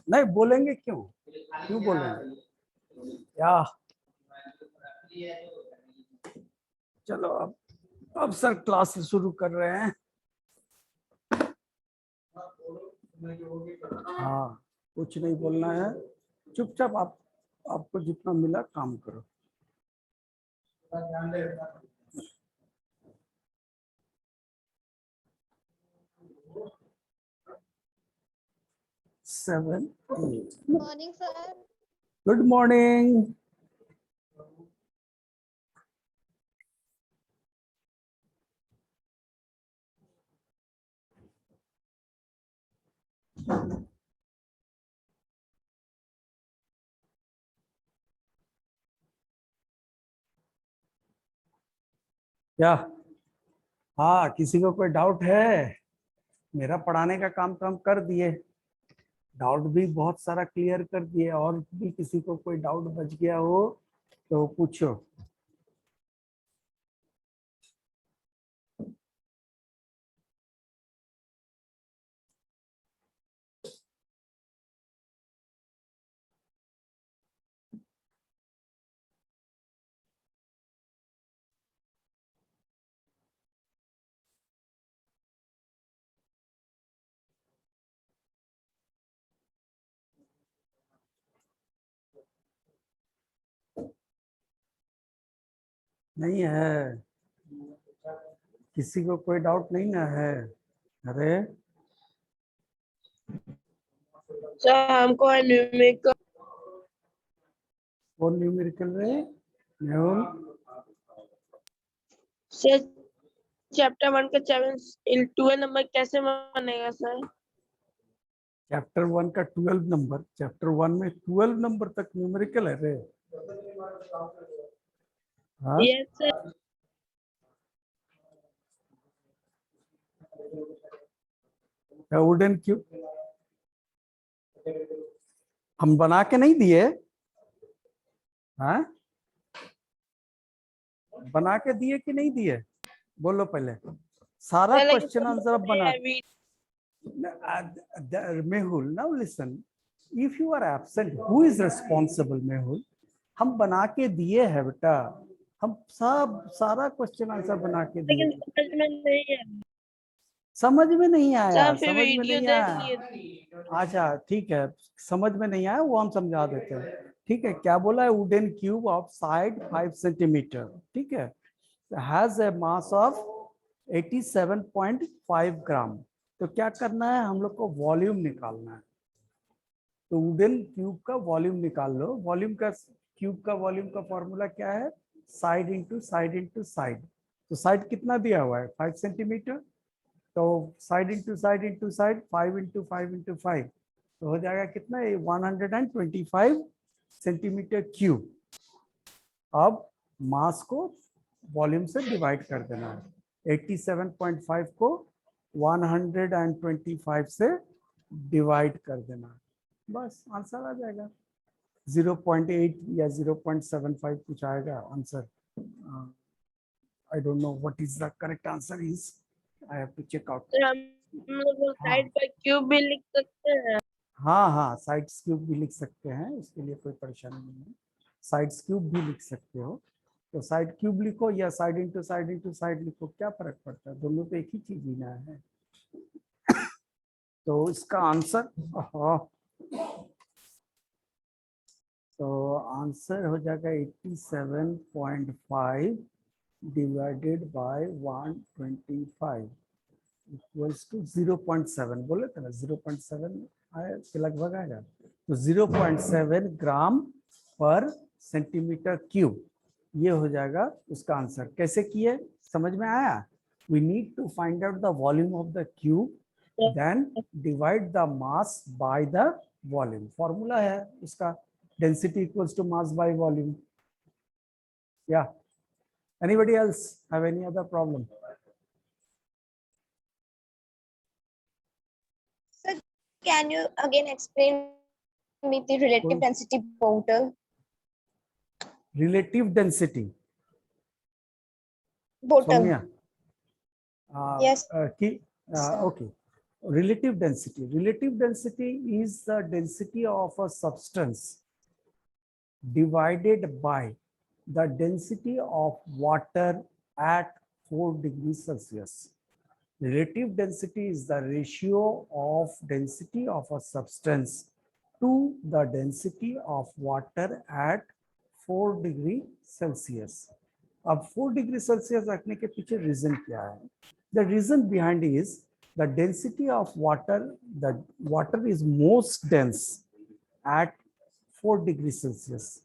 नहीं बोलेंगे, क्यों क्यों बोलेंगे या। चलो अब सर क्लास शुरू कर रहे हैं। हाँ, कुछ नहीं बोलना है, चुपचाप आप आपको जितना मिला काम करो। 7, 8. Morning, sir. Good morning. क्या? हाँ, किसी को कोई डाउट है? मेरा पढ़ाने का काम तो हम कर दिए, डाउट भी बहुत सारा क्लियर कर दिए, और भी किसी को कोई डाउट बच गया हो तो पूछो। नहीं है किसी को कोई डाउट नहीं ना है? अरे सर हमको न्यूमेरिकल कौन न्यूमेरिकल रे मेहुल? सर चैप्टर 1 का 12 नंबर कैसे बनेगा सर? चैप्टर 1 का 12 नंबर, चैप्टर 1 में 12 नंबर तक न्यूमेरिकल है रे। हाँ, यस सर। वुडन क्यूब हम बना के नहीं दिए? हाँ, बना के दिए कि नहीं दिए? बोलो पहले। सारा क्वेश्चन आंसर अब बना। Mehul, now listen. If you are absent, who is responsible, Mehul? हम बना के दिए है बेटा, हम सब सारा क्वेश्चन आंसर बना के दिए। लेकिन समझ में नहीं है समझ में नहीं आया? सर, फिर समझ में वीडियो नहीं देख आया? लिए। अच्छा ठीक है, समझ में नहीं आया वो हम समझा देते हैं। ठीक है, क्या बोला है? Wooden cube of side 5 centimetre, ठीक है, हैज ए मास ऑफ 87.5 ग्राम। तो क्या करना है, हम लोग को वॉल्यूम निकालना है। तो वुडन क्यूब का वॉल्यूम निकाल लो। वॉल्यूम का, क्यूब का वॉल्यूम का फॉर्मूला क्या है? Side into side into side. तो साइड कितना दिया हुआ है? 5 सेंटीमीटर। तो side into side into side, 5 into 5 into 5, तो हो जाएगा कितना? 125 सेंटीमीटर क्यूब। अब मास को वॉल्यूम से डिवाइड कर देना है। 87.5 को 125 से डिवाइड कर देना है, बस आंसर आ जाएगा। 0.8 या 0.75 कुछ आएगा answer. I don't know what is the correct answer is, I have to check out. Sir हम लोग साइड पर क्यूब भी लिख सकते हैं। हाँ हाँ, साइड्स क्यूब भी लिख सकते हैं, इसके लिए कोई परेशानी नहीं है। साइड्स क्यूब भी लिख सकते हो, तो साइड क्यूब लिखो या साइड इंटू साइड लिखो, क्या फर्क पड़ता है? दोनों तो एक ही चीज ही ना है। तो इसका आंसर, तो आंसर हो जाएगा 87.5 डिवाइडेड बाय 125 इक्वल्स टू 0.7। बोले थे ना 0.7 आया के लगभग आएगा। तो 0.7 ग्राम पर सेंटीमीटर क्यूब, ये हो जाएगा उसका आंसर। कैसे किए, समझ में आया? We need to find out the volume of the cube, then divide the mass by the volume. Formula है उसका, density equals to mass by volume. या anybody else have any other problem? Sir, can you again explain me the relative density portal? Relative density Portal. Saumya, Yes, sir. Okay. Relative density. Relative density is the density of a substance divided by the density of water at 4 degrees Celsius. Relative density is the ratio of density of a substance to the density of water at 4 degree Celsius. अब 4 degree Celsius रखने के पीछे reason क्या है? The reason behind is the density of water. The water is most dense at 4 degree Celsius.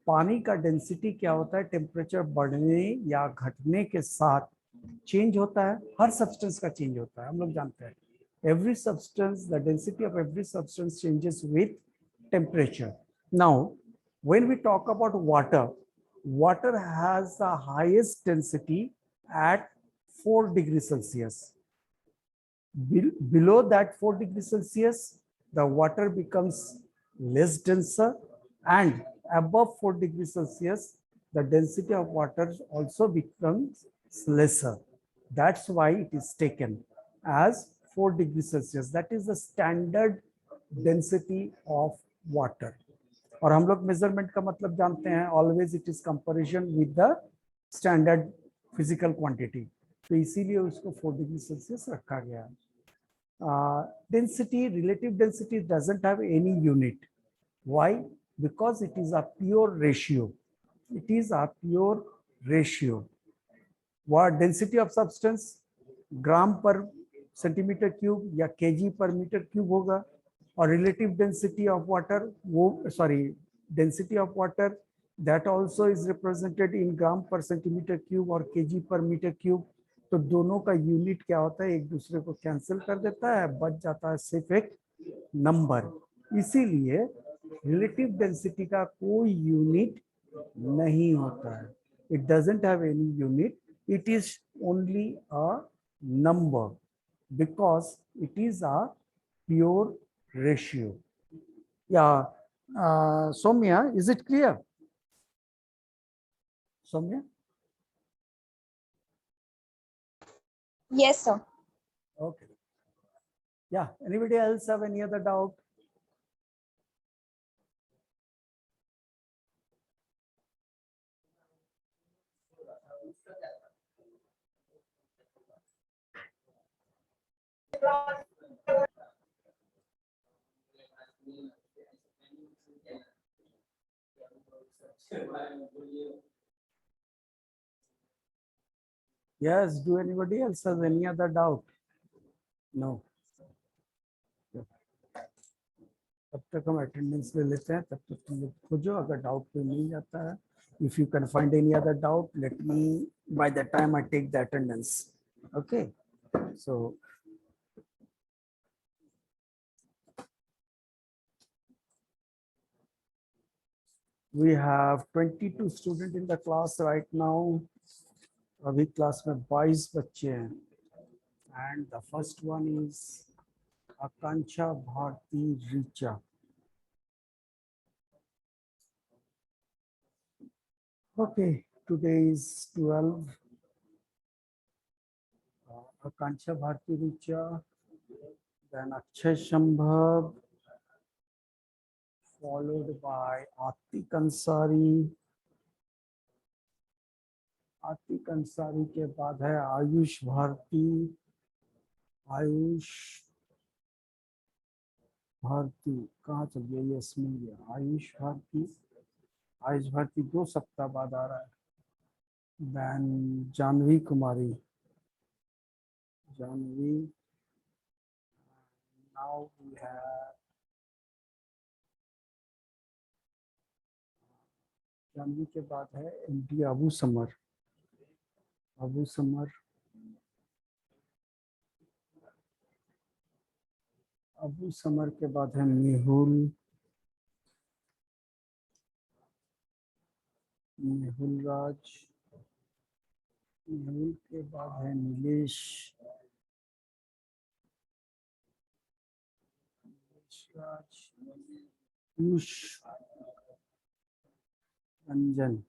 पानी का density क्या होता है? टेम्परेचर बढ़ने या घटने के साथ चेंज होता है. हर सब्सटेंस का चेंज होता है, हम लोग जानते हैं. Every substance, the density of every substance changes with temperature. Now, when we talk about water, water has the highest density at 4 degrees Celsius. Below that 4 degrees Celsius, the water becomes less denser, and above 4 degrees Celsius, the density of water also becomes lesser. That's why it is taken as 4 degrees Celsius. That is the standard density of water. और हम लोग measurement का मतलब जानते हैं, always it is comparison with the standard physical quantity. तो इसीलिए उसको 4 डिग्री सेल्सियस रखा गया है. Density, relative density doesn't have any unit. Why? Because it is a pure ratio. It is a pure ratio. What density of substance? Gram per centimetre cube या KG per metre cube होगा. और relative density of water, वो sorry density of water, that also is represented in gram per centimetre cube और KG per metre cube. तो दोनों का unit क्या होता है? एक दूसरे को कैंसिल कर देता है, बच जाता है सिर्फ एक नंबर. इसीलिए रिलेटिव डेंसिटी का कोई यूनिट नहीं होता है. It doesn't have any unit. It is only a number because it is a pure ratio. Yeah, Soumya, is it clear? Soumya? Yes, sir. Okay. Yeah, anybody else have any other doubt? Yes, do anybody else have any other doubt? No. तब तक हम attendance ले लेते हैं, तब तक तुम लोग खोजो. अगर डाउट कोई मिल जाता है, if you can find any other doubt, let me, by the time I take the attendance. Okay, so we have 22 students in the class right now. अभी क्लास में 22 बच्चे हैं. And the first one is Akanksha Bharti Richa. Okay, today is 12. Akanksha Bharti Richa, then Akshay Shambhav, followed by Atik Ansari. Atiq Ansari के बाद है आयुष भारती. आयुष भारती कहाँ चल गया? ये मिल गया. आयुष भारती. आयुष भारती 2 सप्ताह बाद आ रहा है. Then Janvi Kumari. Janvi. Now we have Janvi के बाद है एमडी अबू समर. अबू समर. अबू समर के बाद है मेहुल. मेहुल राज. मेहुल के बाद है नीलेश. नीलेश राज. पीयूष रंजन.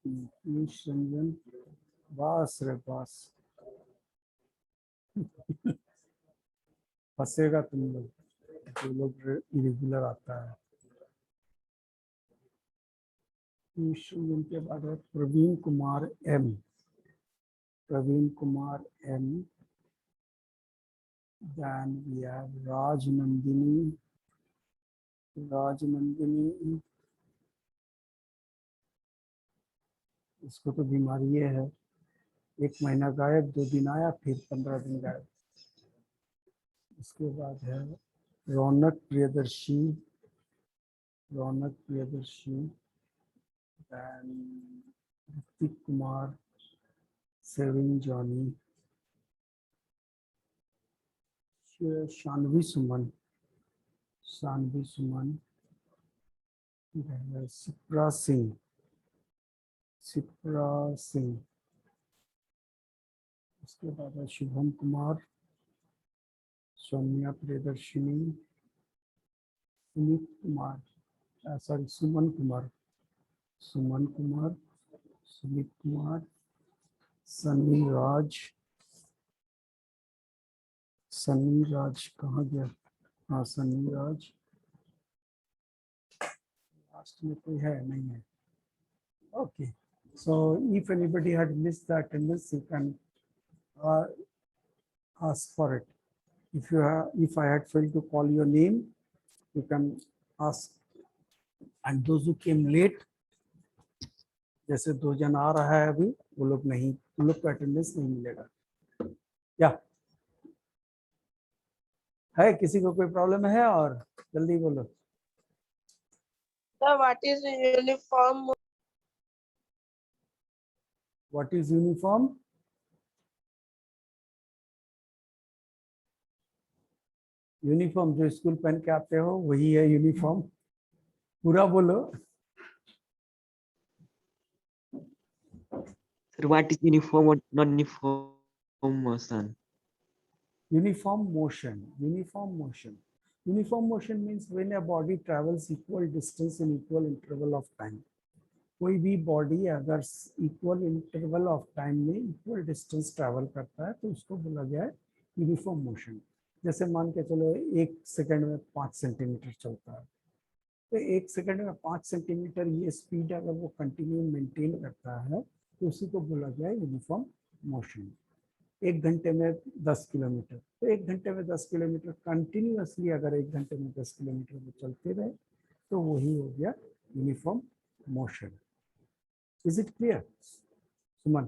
पीयूष रंजन, बस रे बस, फंसेगा तुम लोग, जो लोग इरेगुलर आता है। पीयूष रंजन के बाद है Praveen Kumar M, Praveen Kumar M, then we have Raj Nandini, Raj Nandini, इसको तो बीमारी ये है, 1 महीना गायब, 2 दिन आया, फिर 15 दिन गायब। इसके बाद है रौनक प्रियदर्शी, रौनक प्रियदर्शी, then ऋतिक कुमार, सेविंग जॉनी, शानवी सुमन, शानवी सुमन, सिप्रा सिंह, सिप्रा सिंह। उसके बाद है शुभम कुमार, सौम्या प्रियदर्शिनी, सुमित कुमार, सॉरी सुमन कुमार, सुमन कुमार, सुमित कुमार, सनी राज, सनी राज कहाँ गया? हाँ सनी राज, लास्ट में कोई है नहीं है? Okay, so if anybody had missed the attendance, you can ask for it. If I had failed to call your name, you can ask. And those who came late, जैसे 2 जन आ रहा है अभी, वो लोग नहीं, उन लोग को अटेंडेंस नहीं मिलेगा। या है किसी को कोई प्रॉब्लम है? और जल्दी बोलो। Sir, what is uniform? What is uniform? Uniform जो स्कूल पहन के आते हो वही है यूनिफॉर्म। पूरा बोलो। Sir, what is uniform or non-uniform motion? Uniform motion, uniform motion, uniform motion means when a body travels equal distance in equal interval of time। कोई भी बॉडी अगर इक्वल इंटरवल ऑफ टाइम में equal distance travel करता है तो उसको बोला गया है यूनिफॉर्म मोशन। जैसे मान के चलो 1 सेकंड में 5 सेंटीमीटर चलता है, तो 1 सेकंड में 5 सेंटीमीटर ये स्पीड अगर वो कंटिन्यू मेंटेन करता है तो उसी को बोला गया है यूनिफॉर्म मोशन। 1 घंटे में 10 किलोमीटर, तो 1 घंटे में 10 किलोमीटर कंटिन्यूअसली अगर 1 घंटे में 10 किलोमीटर वो चलते रहे तो वही हो गया uniform motion. Is it clear? Suman?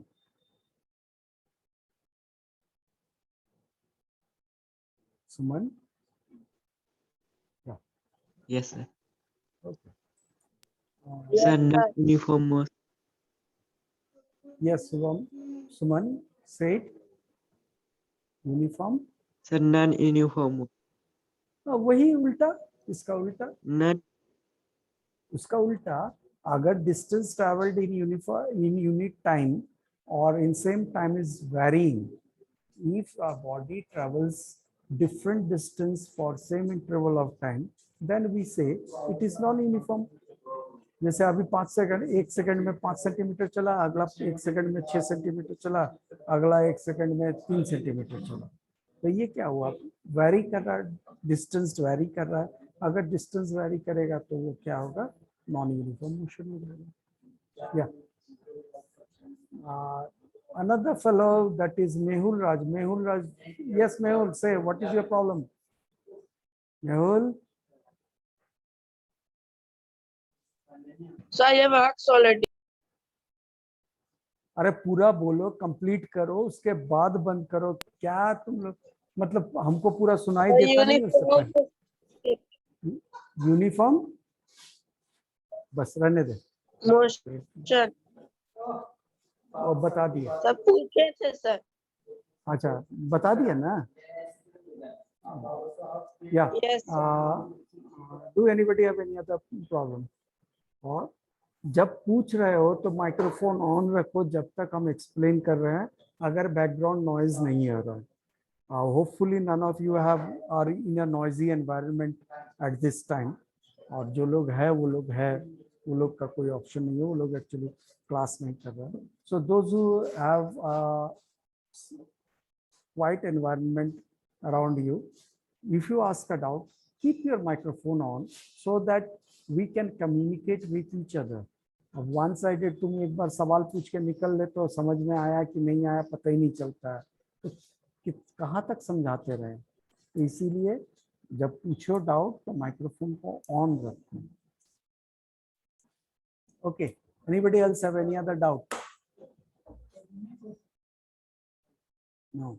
Suman? Yeah. Yes, sir. Okay. Sir, non-uniform motion. Yes, Suman, say it. Uniform? Sir, non-uniform motion. वही उल्टा, इसका उल्टा, Non. उसका उल्टा, अगर distance traveled in unit time or in same time is varying, if a body travels different distance for same interval of time, then we say it is non-uniform। जैसे अभी 5 second, 1 second में 5 centimetre चला, अगला 1 second में 6 centimetre चला, अगला 1 second में 3 centimetre चला, तो ये क्या हुआ? वैरी कर रहा है, डिस्टेंस वैरी कर रहा है। अगर डिस्टेंस वैरी करेगा तो वो क्या होगा? नॉन यूनिफॉर्म मोशन हो जाएगा। या another fellow, that is Mehul Raj. Mehul Raj, yes Mehul, say what is your problem? Mehul? So I have asked already. अरे पूरा बोलो, कंप्लीट करो, उसके बाद बंद करो। क्या तुम लोग, मतलब हमको पूरा सुनाई देता नहीं उससे पहले? यूनिफॉर्म बस रहने दे, मोशन और बता दिया। सब पूछे थे सर। अच्छा बता दिया ना? या Yes. Do anybody have any other problem? और जब पूछ रहे हो तो माइक्रोफोन ऑन रखो जब तक हम एक्सप्लेन कर रहे हैं, अगर बैकग्राउंड नॉइज नहीं आ रहा है। Hopefully none of you have are in a noisy environment at this time, और जो लोग हैं वो लोग हैं वो लोग का कोई ऑप्शन नहीं है, वो लोग एक्चुअली क्लास नहीं कर रहे हैं. So those who have quiet environment around you, if you ask a doubt, keep your microphone on so that we can communicate with each other. अब वन साइडेड तुम एक बार सवाल पूछ के निकल ले तो समझ में आया कि नहीं आया पता ही नहीं चलता है, तो कहाँ तक समझाते रहे. तो इसीलिए जब पूछो डाउट तो माइक्रोफोन को ऑन रखो. Okay, anybody else have any other doubt? No.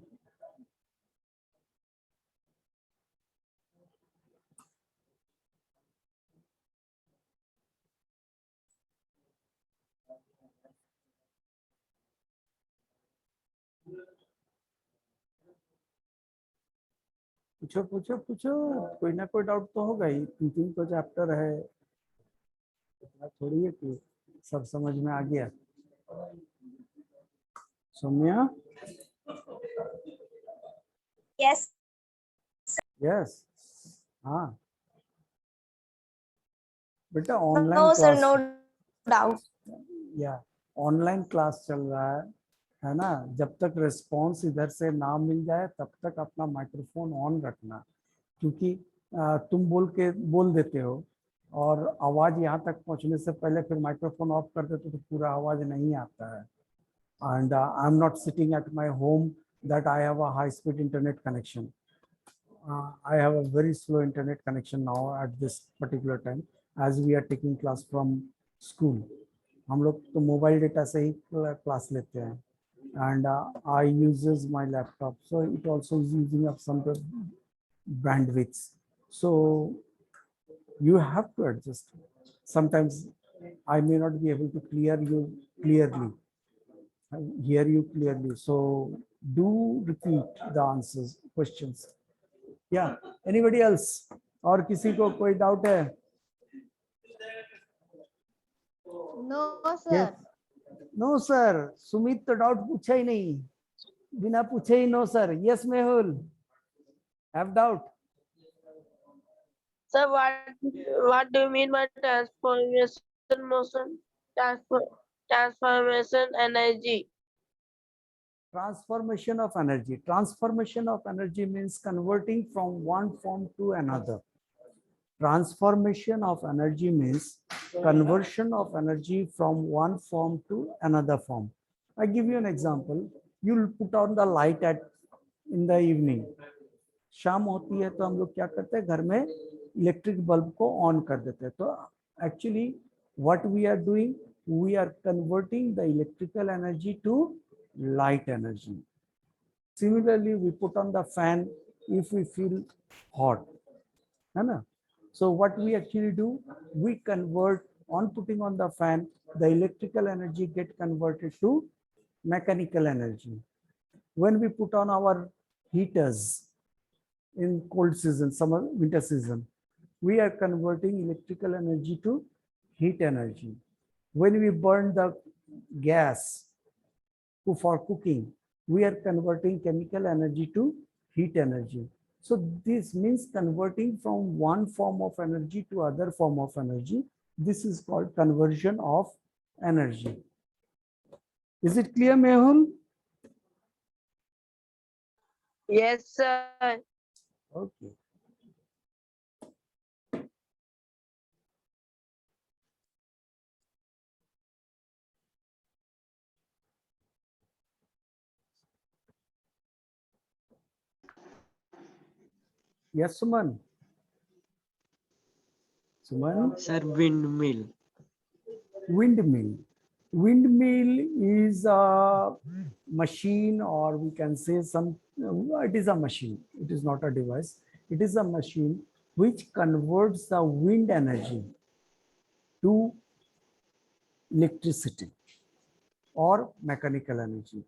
पूछो पूछो पूछो, कोई ना कोई डाउट तो होगा ही. 3 तो चैप्टर है, इतना थोड़ी है कि सब समझ में आ गया. सौम्या? Yes. यस. हाँ बेटा, online No, sir, class. no doubt. या ऑनलाइन क्लास चल रहा है ना. जब तक रिस्पांस इधर से ना मिल जाए तब तक अपना माइक्रोफोन ऑन रखना, क्योंकि तुम बोल देते हो और आवाज यहाँ तक पहुँचने से पहले फिर माइक्रोफोन ऑफ कर देते तो पूरा आवाज नहीं आता है. And I'm not sitting at my home that I have a high-speed internet connection. I have a very slow internet connection now at this particular time, as we are taking class from school. हम लोग तो mobile data से ही class लेते हैं. And I uses my laptop, so it also is using up some bandwidth. So you have to adjust. Sometimes I may not be able to hear you clearly. So do repeat the answers, questions. Yeah. Anybody else? और किसी को कोई doubt है? No, Yes. sir. No sir. Sumit तो doubt पूछा ही नहीं, बिना पूछे ही no sir. Yes Mehul, have doubt? Sir, what do you mean by transformation motion? Transformation energy. Transformation of energy. Transformation of energy means converting from one form to another. Transformation of energy means conversion of energy from one form to another form. I give you an example. You'll put on the light in the evening. शाम होती है तो हम लोग क्या करते हैं, घर में इलेक्ट्रिक बल्ब को ऑन कर देते हैं. तो actually what we are doing, we are converting the electrical energy to light energy. Similarly, we put on the fan if we feel hot, है ना? So what we actually do, we convert, on putting on the fan, the electrical energy get converted to mechanical energy. When we put on our heaters in cold season, summer, winter season, we are converting electrical energy to heat energy. When we burn the gas for cooking, we are converting chemical energy to heat energy. So this means converting from one form of energy to other form of energy. This is called conversion of energy. Is it clear, Mehul? Yes, sir. Okay. Yes, Suman. Suman? Sir, windmill. Windmill. Windmill is a machine, or we can say it is a machine. It is not a device. It is a machine which converts the wind energy to electricity or mechanical energy.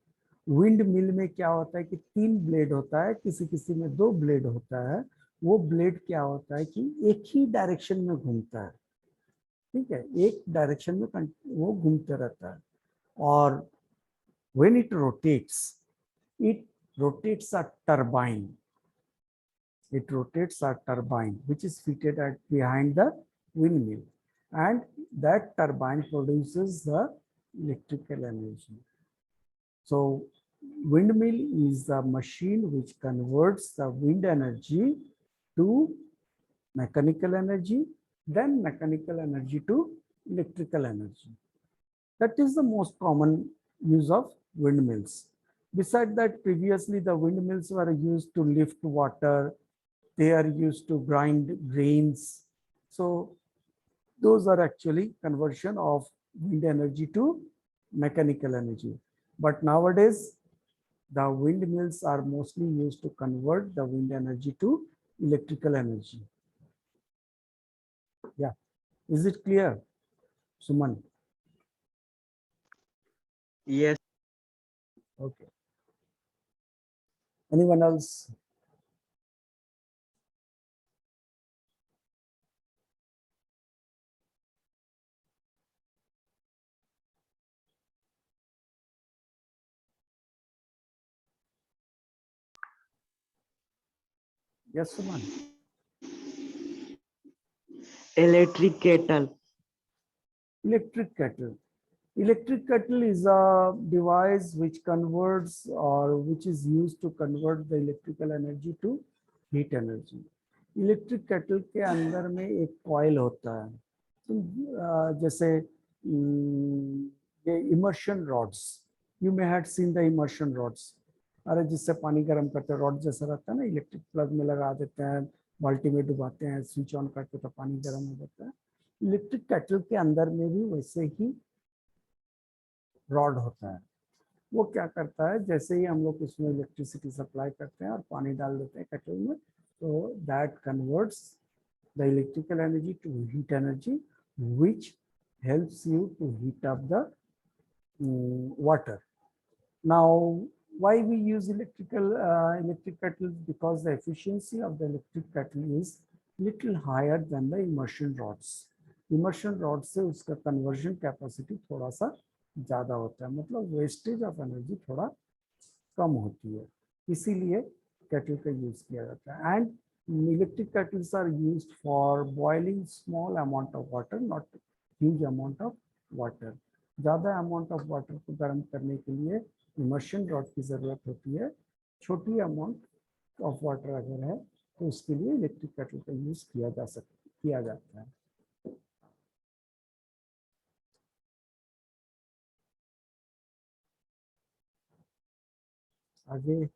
Wind mill में क्या होता है कि 3 blade होता है, किसी किसी में 2 ब्लेड होता है. वो ब्लेड क्या होता है कि एक ही डायरेक्शन में घूमता है. ठीक है, एक डायरेक्शन में वो घूमते रहता है. और when it rotates a turbine. It rotates a turbine which is fitted behind the windmill. and that turbine produces the electrical energy. So windmill is the machine which converts the wind energy to mechanical energy, then mechanical energy to electrical energy. That is the most common use of windmills. Besides that, previously the windmills were used to lift water, they are used to grind grains. So those are actually conversion of wind energy to mechanical energy. But nowadays, the windmills are mostly used to convert the wind energy to electrical energy. Yeah, is it clear, Suman? Yes. Okay. Anyone else? Yes, Suman. Electric kettle. Electric kettle. Electric kettle is a device which converts or which is used to convert the electrical energy to heat energy. Electric kettle के अंदर में एक coil होता है, तो जैसे ये immersion rods, you may had seen the immersion rods, अरे जिससे पानी गर्म करते हैं, रॉड जैसा रहता है ना, इलेक्ट्रिक प्लग में लगा देते हैं, बाल्टी में डुबाते हैं, स्विच ऑन करते तो पानी गर्म हो जाता है। इलेक्ट्रिक केटल के अंदर में भी वैसे ही रॉड होता है। वो क्या करता है, जैसे ही हम लोग उसमें इलेक्ट्रिसिटी सप्लाई करते हैं और पानी डाल देते हैं केटल में, तो that converts the electrical energy to heat energy which helps you to heat up the water. Now, why we use electric kettles? Because the efficiency of the electric kettle is little higher than the immersion rods. Immersion rods से उसका conversion capacity थोड़ा सा ज़्यादा होता है, मतलब wastage of energy थोड़ा कम होती है, इसीलिए केटल का यूज किया जाता है। And electric kettles are used for boiling small amount of water, not huge amount of water. ज़्यादा अमाउंट ऑफ वाटर को गर्म करने के लिए इमर्शन रॉड की ज़रूरत होती है, छोटी अमाउंट ऑफ वाटर अगर है तो उसके लिए इलेक्ट्रिक केटल का यूज किया जाता है। आगे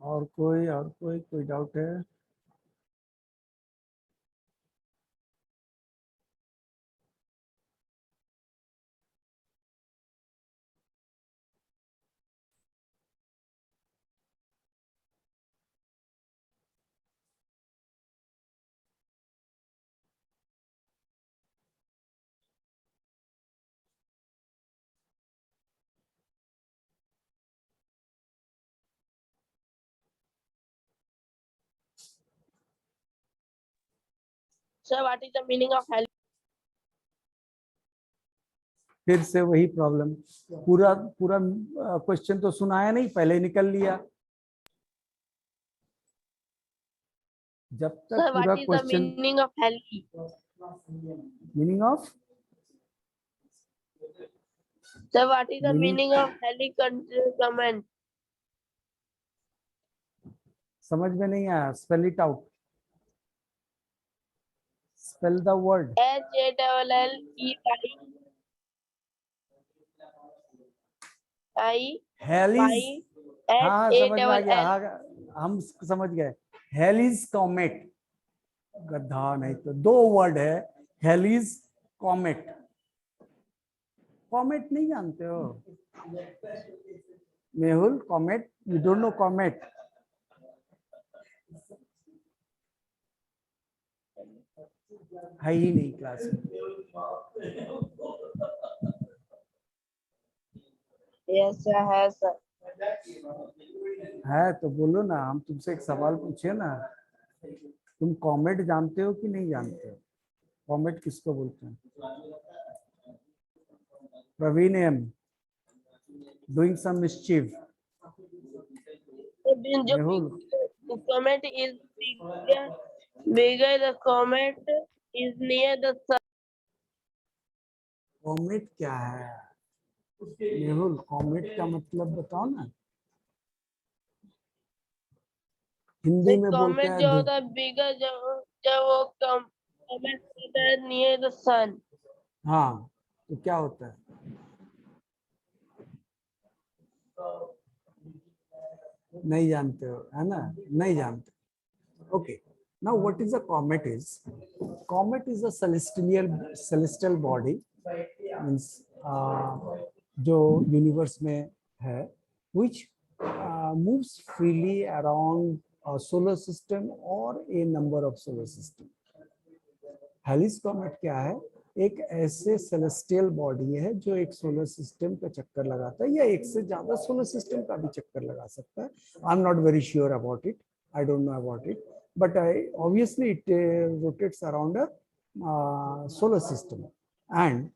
और कोई डाउट है? Sir, what is the meaning of hell? फिर से वही प्रॉब्लम, पूरा पूरा क्वेश्चन तो सुनाया नहीं, पहले निकल लिया। जब तक Sir, पूरा what is the question, meaning of hell? Meaning of, Sir, what is the Meaning- meaning of heli comment? समझ में नहीं आया, spell it out, spell the word. HALLEI hell is, हाँ समझ में आ गया, हाँ हम समझ गए, हेल इज कॉमेट, गधा नहीं तो दो वर्ड है, हेल इज कॉमेट। कॉमेट नहीं जानते हो Mehul? Comet, you don't know comet? है ही नहीं क्लास में। Yes, sir, has sir. है तो बोलो ना, हम तुमसे एक सवाल पूछे ना, तुम कॉमेट जानते हो कि नहीं जानते हो? कॉमेट किसको बोलते हैं? Praveen M, doing some mischief. जो Mehul comet is bigger the comet is near the sun. Comet क्या है? मेहुल कॉमेट का मतलब बताओ ना, हिंदी में बोलते कॉमेट हैं जो होता है बिगर जब वो कॉमेट होता है नियर द सन. हाँ, तो क्या होता है? नहीं जानते हो, है ना? नहीं जानते. Okay. Now, what is a comet is? Comet is a celestial body, means जो यूनिवर्स में है, which moves freely around a solar system or a number of solar system. Halley's comet क्या है? एक ऐसे सेलेस्टियल बॉडी है जो एक सोलर सिस्टम का चक्कर लगाता है, या एक से ज्यादा सोलर सिस्टम का भी चक्कर लगा सकता है. I am not very sure about it, I don't know about it, but obviously it rotates around a solar system. And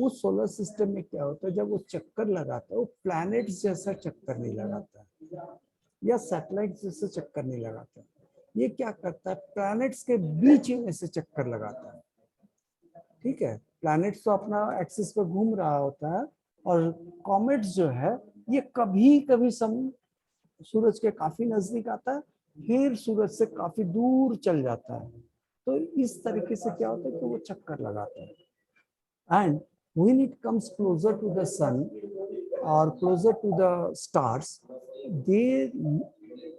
उस सोलर सिस्टम में क्या होता है, जब वो चक्कर लगाता है, वो प्लैनेट्स जैसा चक्कर नहीं लगाता है या सैटेलाइट जैसे चक्कर नहीं लगाता है. ये क्या करता है, प्लैनेट्स के बीच में से चक्कर लगाता है. ठीक है, प्लैनेट्स तो अपना एक्सिस पे घूम रहा होता है, और कॉमेट्स जो है ये कभी कभी सूरज के काफी नजदीक आता है, फिर सूरज से काफी दूर चल जाता है. तो इस तरीके से क्या होता है कि वो चक्कर लगाता है. And when it comes closer to the sun or closer to the stars, they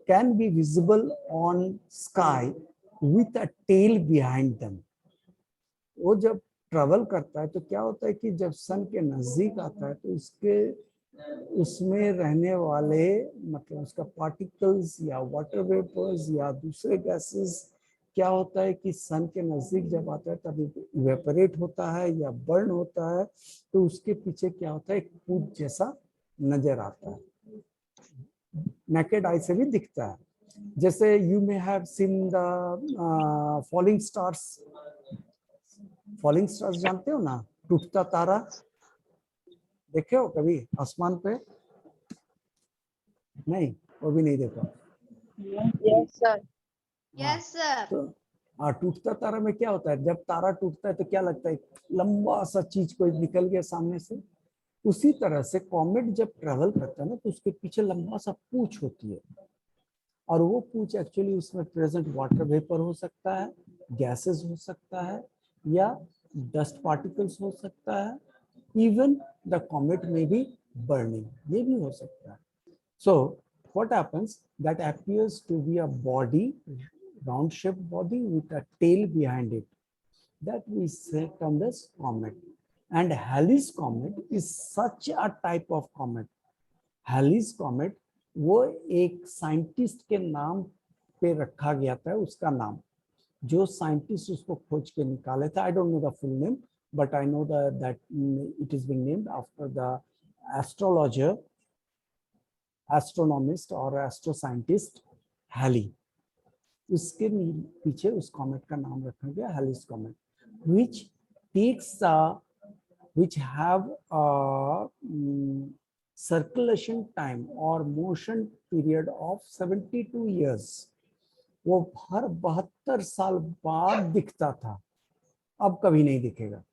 can be visible on sky with a tail behind them. वो जब ट्रेवल करता है तो क्या होता है कि जब सन के नजदीक आता है तो उसमें रहने वाले, मतलब उसका पार्टिकल्स या वाटर वेपर्स या दूसरे गैसेस, क्या होता है कि सन के नजदीक जब आता है तब इवेपोरेट होता है या बर्न होता है, तो उसके पीछे क्या होता है, एक पूत जैसा नजर आता है. नेकेड आई से भी दिखता है. जैसे you may have seen the falling stars. Falling stars जानते हो ना, टूटता तारा देखे हो कभी आसमान पे? नहीं, वो भी नहीं देखा. Yes, sir. Yes, sir. तो हाँ, टूटता तारा में क्या होता है, जब तारा टूटता है तो क्या लगता है, लंबा सा चीज कोई निकल गया सामने से. उसी तरह से कॉमेट जब ट्रेवल करता है ना, तो उसके पीछे लंबा सा पूंछ होती है, और वो पूंछ एक्चुअली उसमें प्रेजेंट वाटर वेपर हो सकता है, गैसेस हो सकता है, या डस्ट पार्टिकल्स हो सकता है. इवन द कॉमेट में भी बर्निंग, ये भी हो सकता है. So what happens, that appears to be a body, round shaped body with a tail behind it, that we say termed as comet. And Halley's comet is such a type of comet. Halley's comet वो एक scientist के नाम पे रखा गया था, उसका नाम, जो साइंटिस्ट उसको खोज के निकाले थे. I don't know the full name, but I know that it is being named after the astrologer, astronomist और एस्ट्रो साइंटिस्ट हैली. उसके पीछे उस कॉमेट का नाम रखा गया हैलीस comet, which takes which have circulation time or motion period of 72 years. वो हर 72 साल बाद दिखता था, अब कभी नहीं दिखेगा,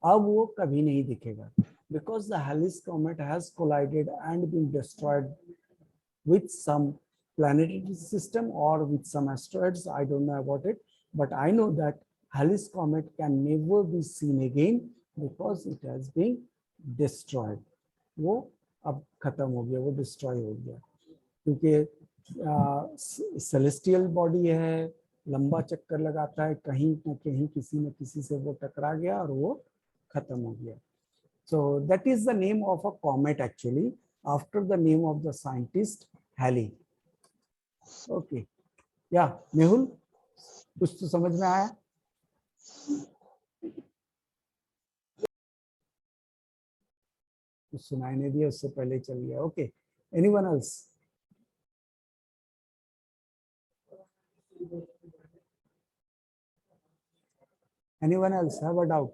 अब वो कभी नहीं दिखेगा, because the Halley's comet has collided and been destroyed with some planetary system or with some asteroids. I don't know about it, but I know that Halley's comet can never be seen again because it has been destroyed. वो अब खत्म हो गया, वो destroy हो गया, क्योंकि celestial body है, लंबा चक्कर लगाता है, कहीं न कहीं किसी न किसी से वो टकरा गया और वो खत्म हो गया. So that is the name of a comet actually, after the name of the scientist Halley. Okay, yeah, Mehul, कुछ तो समझ में आया? कुछ सुनाई नहीं दिया, उससे पहले चल गया. Okay, anyone else? Anyone else have a doubt?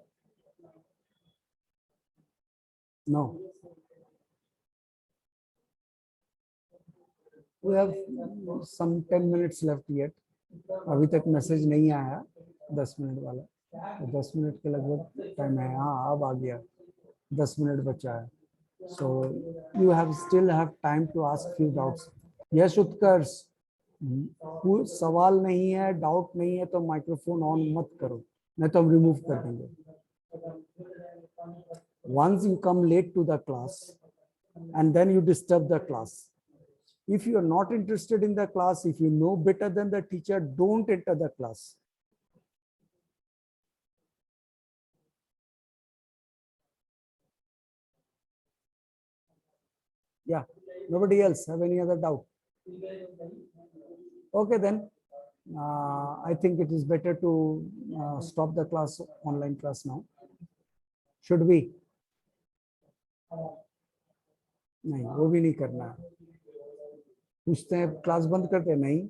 No. We have some 10 minutes left yet. अभी तक मैसेज नहीं आया 10 मिनट वाला, तो 10 मिनट के लगभग टाइम है। हाँ अब आ गया, 10 मिनट बचा है। So you have still have time to ask few doubts. Yes उत्कर्ष, कोई सवाल नहीं है, डाउट नहीं है तो माइक्रोफोन ऑन मत करो, नहीं तो हम रिमूव कर देंगे। Once you come late to the class and then you disturb the class. If you are not interested in the class, if you know better than the teacher, don't enter the class. Yeah, nobody else have any other doubt? Okay, then I think it is better to stop the class, online class now. Should we? नहीं, वो भी नहीं करना है। पूछते हैं class बंद करते हैं, नहीं।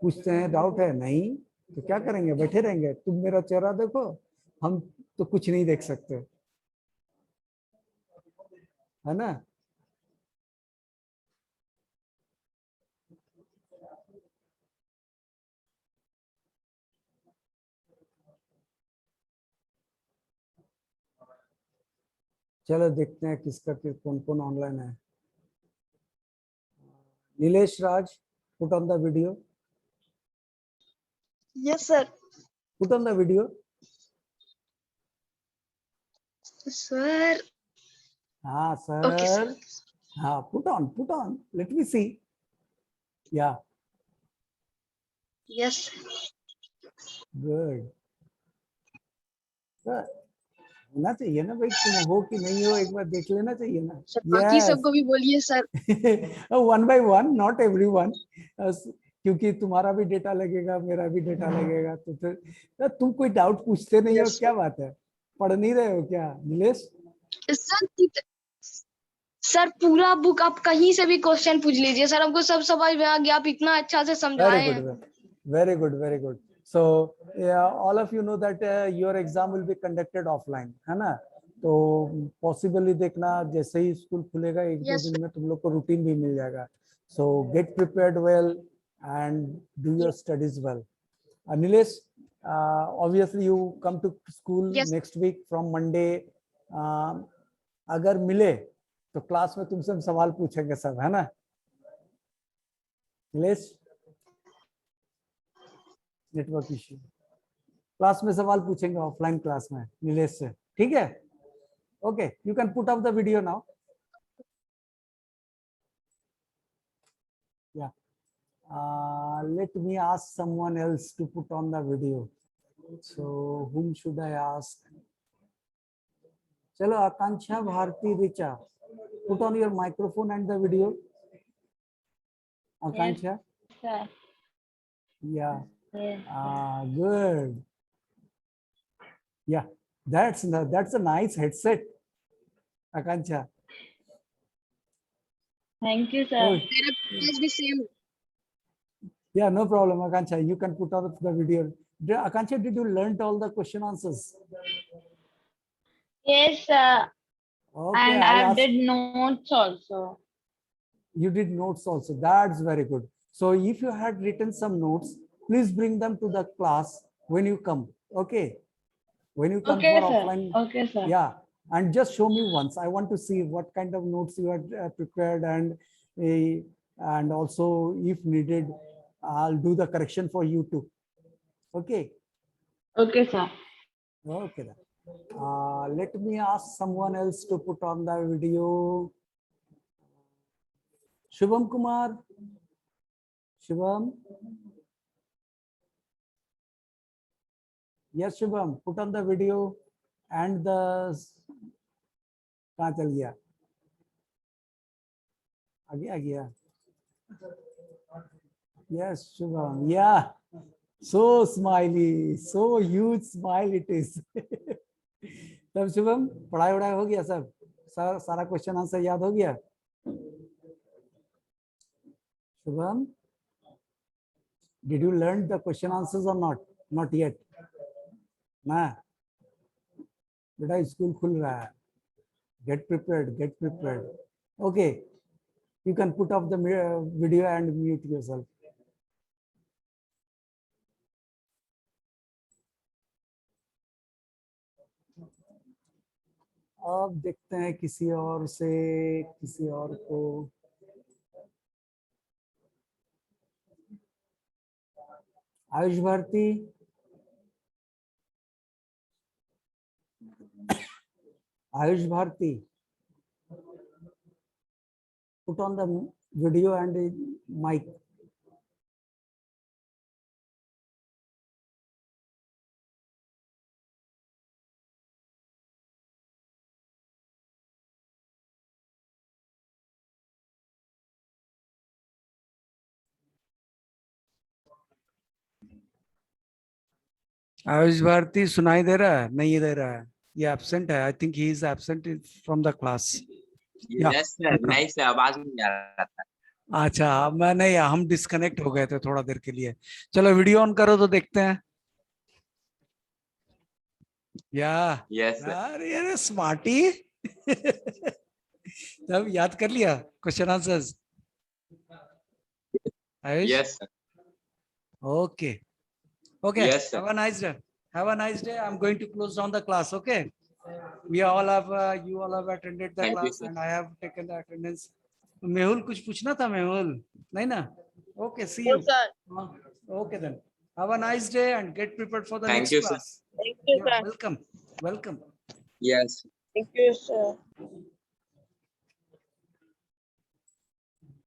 पूछते हैं डाउट है, नहीं। तो क्या करेंगे, बैठे रहेंगे? तुम मेरा चेहरा देखो, हम तो कुछ नहीं देख सकते, है ना? चलो देखते हैं किसका कौन कौन ऑनलाइन है। नीलेश राज, put on the video. Yes, sir. Put on the video. Sir. हाँ सर। Okay, sir. हाँ, put on. Let me see. Yeah, Yes. good. Good. होना चाहिए ना भाई, तुम हो कि नहीं हो एक बार देख लेना चाहिए ना। सर बाकी Yes. सबको भी बोलिए sir. One by one, not everyone, क्योंकि तुम्हारा भी डेटा लगेगा, मेरा भी डेटा लगेगा। तो फिर तुम कोई डाउट पूछते नहीं हो, Yes, क्या बात है? पढ़ नहीं रहे हो क्या नीलेश? सर पूरा बुक आप कहीं से भी क्वेश्चन पूछ लीजिए सर, हमको सब समझ में आ गया, आप इतना अच्छा से समझाए Very हैं। good, very good, very good. So all of you know that your exam will be conducted offline, है ना? तो पॉसिबली देखना, जैसे ही स्कूल खुलेगा एक दो Yes, दिन में तुम लोग को रूटीन भी मिल जाएगा। सो gate prepared well and do your studies well. Nilesh, obviously you come to school Yes. next week from Monday. अगर मिले तो क्लास में तुमसे हम सवाल पूछेंगे सब, है ना निलेश? नेटवर्क इश्यू, क्लास में सवाल पूछेंगे ऑफलाइन क्लास में निलेश से, ठीक है? Okay, you can put up the video now. या let me ask someone else to put on the video. So whom should I ask? चलो आकांक्षा Bharti Richa, put on your microphone and the video. Akansha? sir. Yeah. Yes. Good. Yeah, that's a nice headset, Akansha. Thank you, sir. Good. It's the same. Yeah, no problem, Akansha. You can put on the video. Akansha, did you learn all the question answers? Yes, sir. Okay, And I'll I ask. did notes also. You did notes also. That's very good. So if you had written some notes, please bring them to the class when you come. Okay. When you come Okay, for sir. offline. Okay, sir. Yeah. And just show me once. I want to see what kind of notes you had prepared, and also if needed, I'll do the correction for you too. Okay. Okay, sir. Okay. Then. Let me ask someone else to put on the video. Shubham Kumar. Shubham. Yes, Shubham, put on the video and the. कहाँ चल गया? आ गया. Yes, Shubham. Yeah. So smiley, so huge smile it is. तब शुभम पढ़ाई वढ़ाई हो गया सब? सारा क्वेश्चन आंसर याद हो गया? Shubham, did you learn the question answers or not? Not yet. ना बेटा स्कूल खुल रहा है. Get prepared, get prepared. Okay. You can put off the video and mute yourself. अब देखते हैं किसी और से, किसी और को। Ayush Bharti, Ayush Bharti, put on the video and the mic. Ayush Bharti सुनाई दे रहा है? नहीं दे रहा है, ये एब्सेंट है। I think he is absent from the class. Yes sir, नहीं सर, आवाज नहीं आ रहा था। अच्छा, मैं नहीं, हम डिस्कनेक्ट हो गए थे थोड़ा देर के लिए। चलो वीडियो ऑन करो तो देखते हैं। या यस सर, अरे स्मार्टी तब याद कर लिया question answers? Ayush, yes sir, okay, okay. Yes, sir. Have a nice day. Have a nice day. I'm going to close down the class. Okay. We all have you all have attended the Thank you, class sir. and I have taken the attendance. Mehul कुछ पूछना था? मेहुल नहीं ना? Okay, see No, you. sir. Okay then. Have a nice day and get prepared for the Thank next you, sir. class. Thank you, Yeah, sir. welcome. Welcome. Yes. Thank you, sir.